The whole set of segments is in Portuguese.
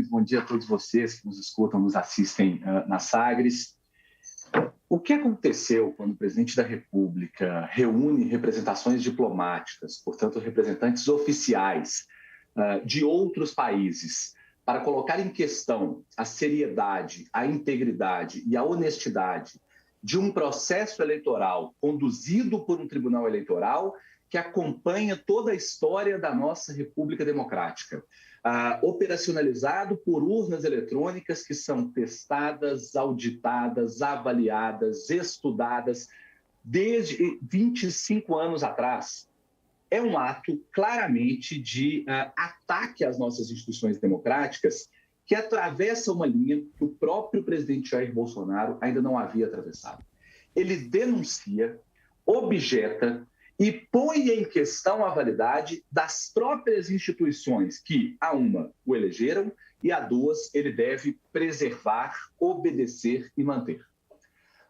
bom dia a todos vocês que nos escutam, nos assistem na Sagres. O que aconteceu quando o presidente da República reúne representações diplomáticas, portanto, representantes oficiais de outros países, para colocar em questão a seriedade, a integridade e a honestidade de um processo eleitoral conduzido por um tribunal eleitoral que acompanha toda a história da nossa República Democrática, operacionalizado por urnas eletrônicas que são testadas, auditadas, avaliadas, estudadas desde 25 anos atrás. É um ato claramente de ataque às nossas instituições democráticas que atravessa uma linha que o próprio presidente Jair Bolsonaro ainda não havia atravessado. Ele denuncia, objeta e põe em questão a validade das próprias instituições que, a uma, o elegeram e a duas, ele deve preservar, obedecer e manter.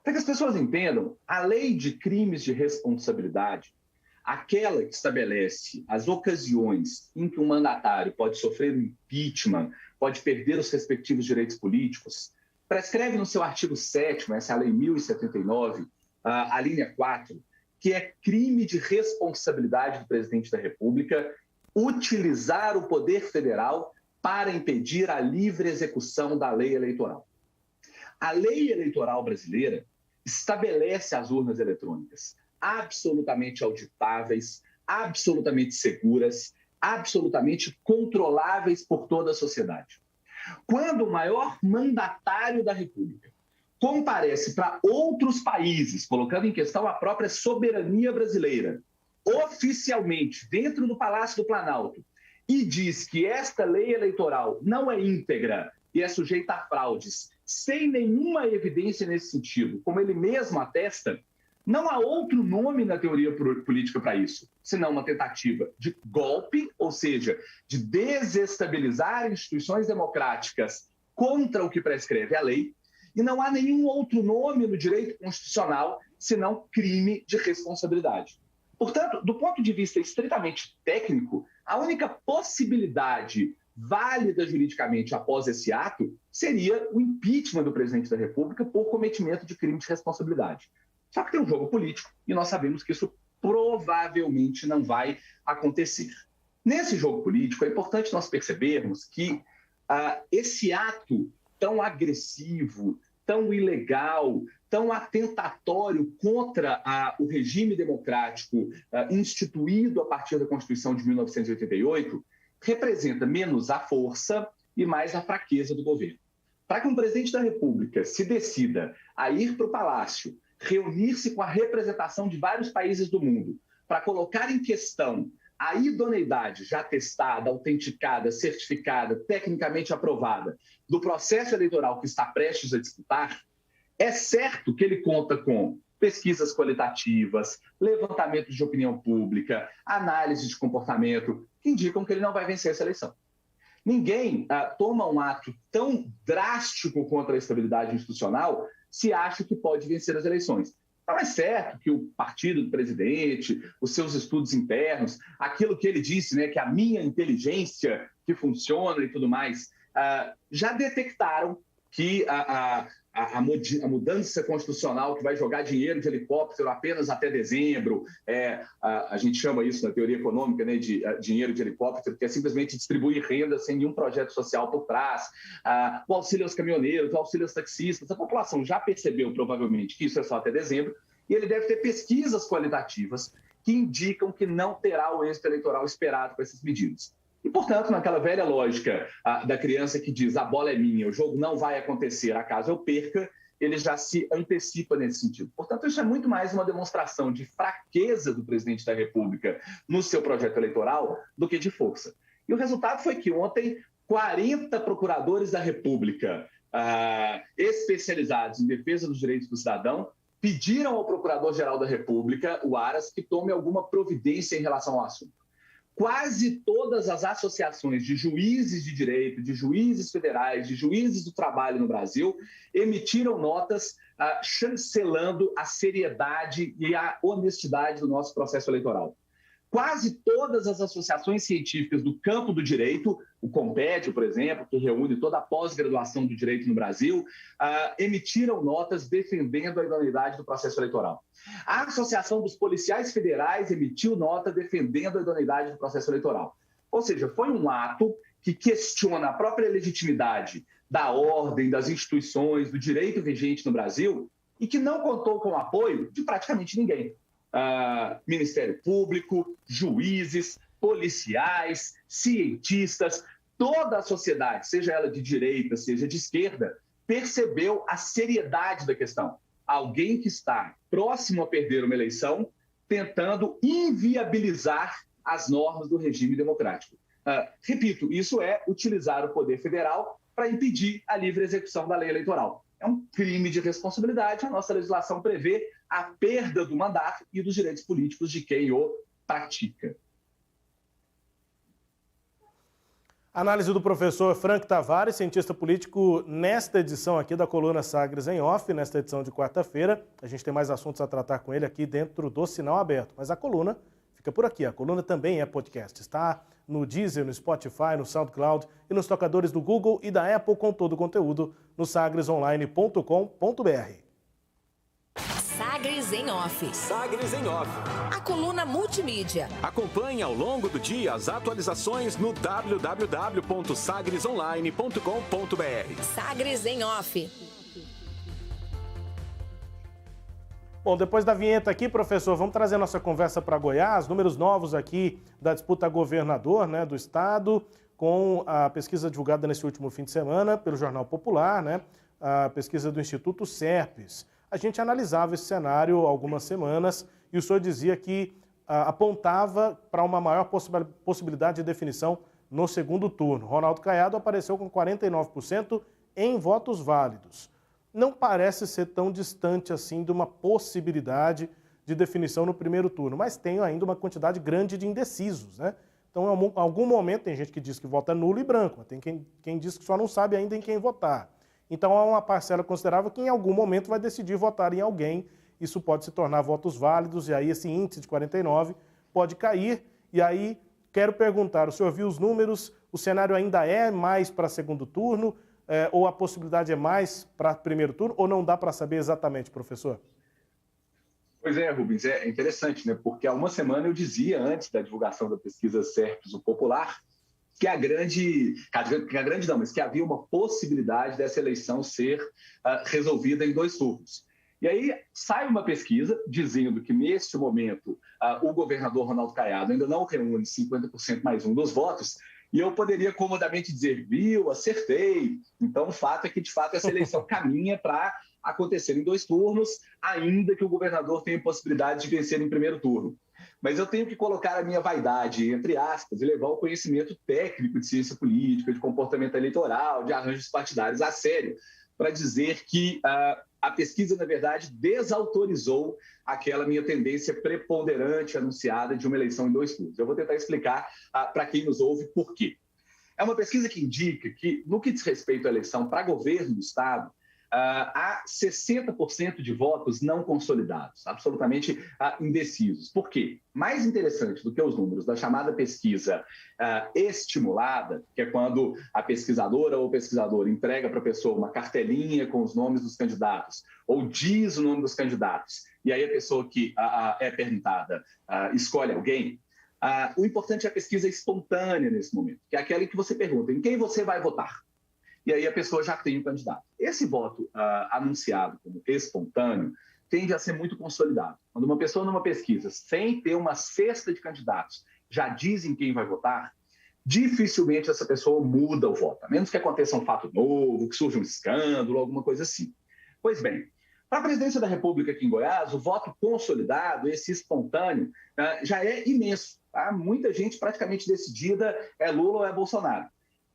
Para que as pessoas entendam, a lei de crimes de responsabilidade, aquela que estabelece as ocasiões em que um mandatário pode sofrer um impeachment, pode perder os respectivos direitos políticos, prescreve no seu artigo 7º, essa é a Lei 1079, a linha 4, que é crime de responsabilidade do presidente da República utilizar o poder federal para impedir a livre execução da lei eleitoral. A lei eleitoral brasileira estabelece as urnas eletrônicas absolutamente auditáveis, absolutamente seguras, absolutamente controláveis por toda a sociedade. Quando o maior mandatário da República comparece para outros países, colocando em questão a própria soberania brasileira, oficialmente, dentro do Palácio do Planalto, e diz que esta lei eleitoral não é íntegra e é sujeita a fraudes, sem nenhuma evidência nesse sentido, como ele mesmo atesta, não há outro nome na teoria política para isso, senão uma tentativa de golpe, ou seja, de desestabilizar instituições democráticas contra o que prescreve a lei, e não há nenhum outro nome no direito constitucional senão crime de responsabilidade. Portanto, do ponto de vista estritamente técnico, a única possibilidade válida juridicamente após esse ato seria o impeachment do presidente da República por cometimento de crime de responsabilidade. Só que tem um jogo político e nós sabemos que isso provavelmente não vai acontecer. Nesse jogo político, é importante nós percebermos que esse ato tão agressivo, tão ilegal, tão atentatório contra o regime democrático instituído a partir da Constituição de 1988, representa menos a força e mais a fraqueza do governo. Para que um presidente da República se decida a ir para o Palácio, reunir-se com a representação de vários países do mundo, para colocar em questão a idoneidade já testada, autenticada, certificada, tecnicamente aprovada do processo eleitoral que está prestes a disputar, é certo que ele conta com pesquisas qualitativas, levantamentos de opinião pública, análise de comportamento, que indicam que ele não vai vencer essa eleição. Ninguém toma um ato tão drástico contra a estabilidade institucional se acha que pode vencer as eleições. Não é certo que o partido do presidente, os seus estudos internos, aquilo que ele disse, né, que a minha inteligência que funciona e tudo mais, já detectaram que a mudança constitucional que vai jogar dinheiro de helicóptero apenas até dezembro, a gente chama isso na teoria econômica, né, de dinheiro de helicóptero, que é simplesmente distribuir renda sem nenhum projeto social por trás, o auxílio aos caminhoneiros, o auxílio aos taxistas. A população já percebeu provavelmente que isso é só até dezembro, e ele deve ter pesquisas qualitativas que indicam que não terá o êxito eleitoral esperado com essas medidas. E, portanto, naquela velha lógica da criança que diz a bola é minha, o jogo não vai acontecer, acaso eu perca, ele já se antecipa nesse sentido. Portanto, isso é muito mais uma demonstração de fraqueza do presidente da República no seu projeto eleitoral do que de força. E o resultado foi que ontem 40 procuradores da República especializados em defesa dos direitos do cidadão pediram ao Procurador-Geral da República, o Aras, que tome alguma providência em relação ao assunto. Quase todas as associações de juízes de direito, de juízes federais, de juízes do trabalho no Brasil, emitiram notas chancelando a seriedade e a honestidade do nosso processo eleitoral. quase todas as associações científicas do campo do direito, o Comped, por exemplo, que reúne toda a pós-graduação do direito no Brasil, emitiram notas defendendo a idoneidade do processo eleitoral. A Associação dos Policiais Federais emitiu nota defendendo a idoneidade do processo eleitoral. Ou seja, foi um ato que questiona a própria legitimidade da ordem, das instituições, do direito vigente no Brasil e que não contou com o apoio de praticamente ninguém. Ministério Público, juízes, policiais, cientistas, toda a sociedade, seja ela de direita, seja de esquerda, percebeu a seriedade da questão. Alguém que está próximo a perder uma eleição, tentando inviabilizar as normas do regime democrático. Repito, isso é utilizar o poder federal para impedir a livre execução da lei eleitoral. É um crime de responsabilidade. A nossa legislação prevê a perda do mandato e dos direitos políticos de quem o pratica. Análise do professor Frank Tavares, cientista político, nesta edição aqui da coluna Sagres em Off, nesta edição de quarta-feira. A gente tem mais assuntos a tratar com ele aqui dentro do Sinal Aberto, mas a coluna fica por aqui. A coluna também é podcast, está no Deezer, no Spotify, no SoundCloud e nos tocadores do Google e da Apple com todo o conteúdo no sagresonline.com.br. Sagres em Off. Sagres em Off. A coluna multimídia. Acompanhe ao longo do dia as atualizações no www.sagresonline.com.br. Sagres em Off. Bom, depois da vinheta aqui, professor, vamos trazer a nossa conversa para Goiás, números novos aqui da disputa a governador, né, do estado, com a pesquisa divulgada nesse último fim de semana pelo Jornal Popular, né, a pesquisa do Instituto Serpes. A gente analisava esse cenário há algumas semanas e o senhor dizia que apontava para uma maior possibilidade de definição no segundo turno. Ronaldo Caiado apareceu com 49% em votos válidos. Não parece ser tão distante assim de uma possibilidade de definição no primeiro turno, mas tem ainda uma quantidade grande de indecisos, né? Então, em algum momento, tem gente que diz que vota nulo e branco, tem quem diz que só não sabe ainda em quem votar. Então, há uma parcela considerável que em algum momento vai decidir votar em alguém. Isso pode se tornar votos válidos e aí esse índice de 49 pode cair. E aí, quero perguntar, o senhor viu os números, o cenário ainda é mais para segundo turno ou a possibilidade é mais para primeiro turno ou não dá para saber exatamente, professor? Pois é, Rubens, é interessante, né? Porque há uma semana eu dizia, antes da divulgação da pesquisa Serpes, o Popular, que que havia uma possibilidade dessa eleição ser resolvida em 2 turnos. E aí sai uma pesquisa dizendo que, neste momento, o governador Ronaldo Caiado ainda não reúne 50% mais um dos votos, e eu poderia comodamente dizer, viu, acertei. Então, o fato é que, de fato, essa eleição caminha para acontecer em 2 turnos, ainda que o governador tenha possibilidade de vencer em primeiro turno. Mas eu tenho que colocar a minha vaidade, entre aspas, e levar o conhecimento técnico de ciência política, de comportamento eleitoral, de arranjos partidários a sério, para dizer que a pesquisa, na verdade, desautorizou aquela minha tendência preponderante anunciada de uma eleição em 2 turnos. Eu vou tentar explicar para quem nos ouve por quê. É uma pesquisa que indica que, no que diz respeito à eleição para governo do Estado, há 60% de votos não consolidados, absolutamente indecisos. Por quê? Mais interessante do que os números da chamada pesquisa estimulada, que é quando a pesquisadora ou o pesquisador entrega para a pessoa uma cartelinha com os nomes dos candidatos, ou diz o nome dos candidatos, e aí a pessoa que é perguntada escolhe alguém. O importante é a pesquisa espontânea nesse momento, que é aquela em que você pergunta em quem você vai votar. E aí a pessoa já tem o candidato. Esse voto anunciado como espontâneo tende a ser muito consolidado. Quando uma pessoa numa pesquisa, sem ter uma cesta de candidatos, já diz em quem vai votar, dificilmente essa pessoa muda o voto, a menos que aconteça um fato novo, que surja um escândalo, alguma coisa assim. Pois bem, para a presidência da República aqui em Goiás, o voto consolidado, esse espontâneo, já é imenso. Tá? Muita gente praticamente decidida é Lula ou é Bolsonaro.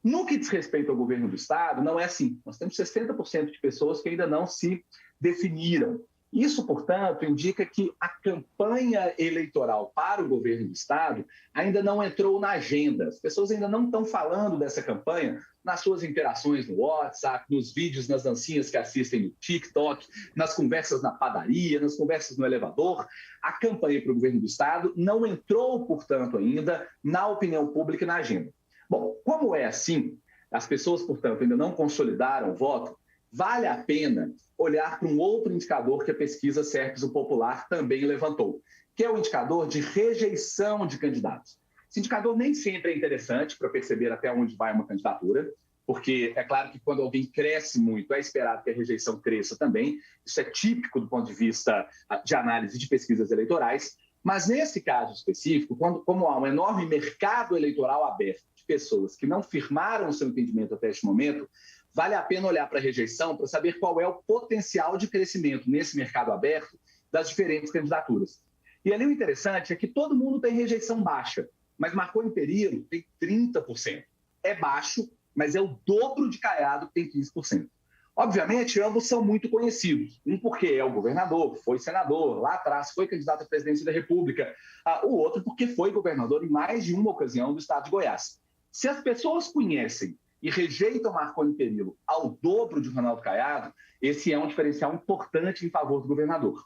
No que diz respeito ao governo do Estado, não é assim. Nós temos 60% de pessoas que ainda não se definiram. Isso, portanto, indica que a campanha eleitoral para o governo do Estado ainda não entrou na agenda. As pessoas ainda não estão falando dessa campanha nas suas interações no WhatsApp, nos vídeos, nas dancinhas que assistem no TikTok, nas conversas na padaria, nas conversas no elevador. A campanha para o governo do Estado não entrou, portanto, ainda na opinião pública e na agenda. Bom, como é assim, as pessoas, portanto, ainda não consolidaram o voto, vale a pena olhar para um outro indicador que a pesquisa Serpes Popular também levantou, que é o indicador de rejeição de candidatos. Esse indicador nem sempre é interessante para perceber até onde vai uma candidatura, porque é claro que quando alguém cresce muito, é esperado que a rejeição cresça também. Isso é típico do ponto de vista de análise de pesquisas eleitorais. Mas nesse caso específico, como há um enorme mercado eleitoral aberto de pessoas que não firmaram o seu entendimento até este momento, vale a pena olhar para a rejeição para saber qual é o potencial de crescimento nesse mercado aberto das diferentes candidaturas. E ali o interessante é que todo mundo tem rejeição baixa, mas Marconi Perillo tem 30%. É baixo, mas é o dobro de Caiado, que tem 15%. Obviamente, ambos são muito conhecidos. Um porque é o governador, foi senador, lá atrás foi candidato à presidência da República. O outro porque foi governador em mais de uma ocasião do estado de Goiás. Se as pessoas conhecem e rejeitam Marconi Perillo ao dobro de Ronaldo Caiado, esse é um diferencial importante em favor do governador.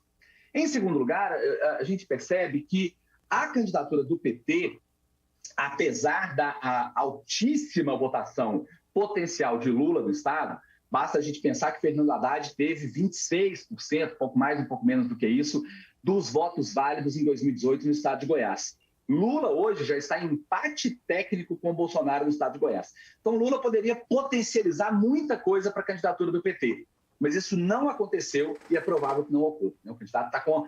Em segundo lugar, a gente percebe que a candidatura do PT, apesar da altíssima votação potencial de Lula no estado, basta a gente pensar que Fernando Haddad teve 26%, pouco mais, um pouco menos do que isso, dos votos válidos em 2018 no estado de Goiás. Lula hoje já está em empate técnico com o Bolsonaro no estado de Goiás. Então Lula poderia potencializar muita coisa para a candidatura do PT. Mas isso não aconteceu e é provável que não ocorra. O candidato está com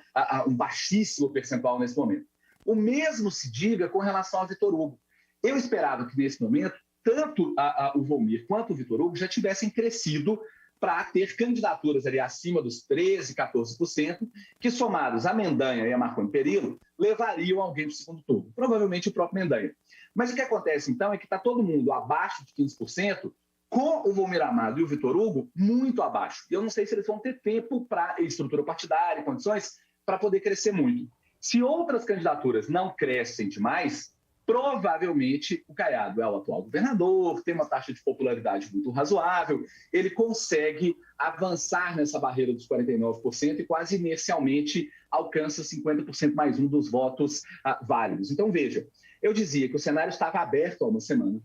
um baixíssimo percentual nesse momento. O mesmo se diga com relação a Vitor Hugo. Eu esperava que, nesse momento, tanto o Volmir quanto o Vitor Hugo já tivessem crescido para ter candidaturas ali acima dos 13%, 14%, que, somados a Mendanha e a Marconi Perillo, levariam alguém para o segundo turno. Provavelmente o próprio Mendanha. Mas o que acontece, então, é que está todo mundo abaixo de 15%, com o Volmir Amado e o Vitor Hugo muito abaixo. E eu não sei se eles vão ter tempo para estrutura partidária, condições, para poder crescer muito. Se outras candidaturas não crescem demais, provavelmente o Caiado é o atual governador, tem uma taxa de popularidade muito razoável, ele consegue avançar nessa barreira dos 49% e quase inercialmente alcança 50% mais um dos votos válidos. Então, veja, eu dizia que o cenário estava aberto há uma semana,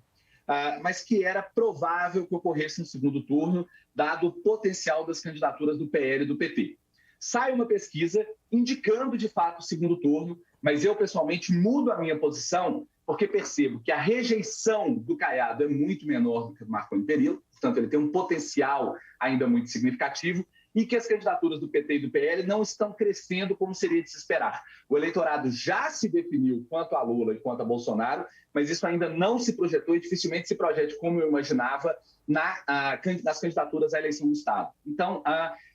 mas que era provável que ocorresse no segundo turno, dado o potencial das candidaturas do PL e do PT. Sai uma pesquisa indicando, de fato, o segundo turno, mas eu, pessoalmente, mudo a minha posição porque percebo que a rejeição do Caiado é muito menor do que do Marconi Perillo, portanto, ele tem um potencial ainda muito significativo, e que as candidaturas do PT e do PL não estão crescendo como seria de se esperar. O eleitorado já se definiu quanto a Lula e quanto a Bolsonaro, mas isso ainda não se projetou e dificilmente se projete como eu imaginava nas candidaturas à eleição do Estado. Então,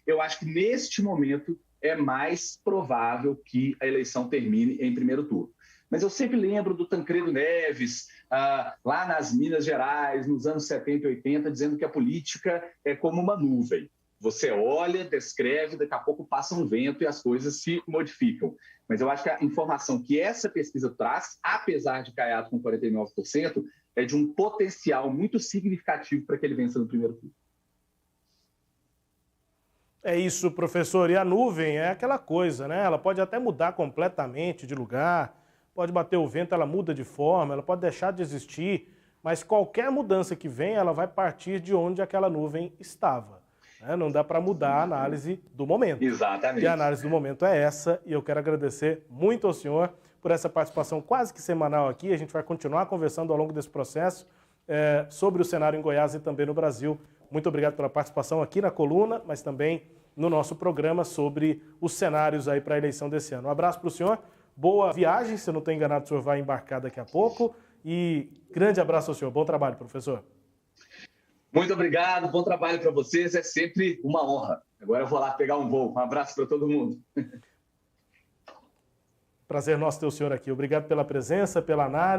eu acho que neste momento é mais provável que a eleição termine em primeiro turno. Mas eu sempre lembro do Tancredo Neves, lá nas Minas Gerais, nos anos 70 e 80, dizendo que a política é como uma nuvem. Você olha, descreve, daqui a pouco passa um vento e as coisas se modificam. Mas eu acho que a informação que essa pesquisa traz, apesar de Caiado com 49%, é de um potencial muito significativo para que ele vença no primeiro turno. É isso, professor. E a nuvem é aquela coisa, né? Ela pode até mudar completamente de lugar, pode bater o vento, ela muda de forma, ela pode deixar de existir, mas qualquer mudança que vem, ela vai partir de onde aquela nuvem estava. Não dá para mudar a análise do momento. Exatamente. E a análise do momento é essa, e eu quero agradecer muito ao senhor por essa participação quase que semanal aqui. A gente vai continuar conversando ao longo desse processo sobre o cenário em Goiás e também no Brasil. Muito obrigado pela participação aqui na coluna, mas também no nosso programa sobre os cenários aí para a eleição desse ano. Um abraço para o senhor, boa viagem, se eu não estou enganado, o senhor vai embarcar daqui a pouco, e grande abraço ao senhor. Bom trabalho, professor. Muito obrigado, bom trabalho para vocês, é sempre uma honra. Agora eu vou lá pegar um voo. Um abraço para todo mundo. Prazer nosso ter o senhor aqui. Obrigado pela presença, pela análise.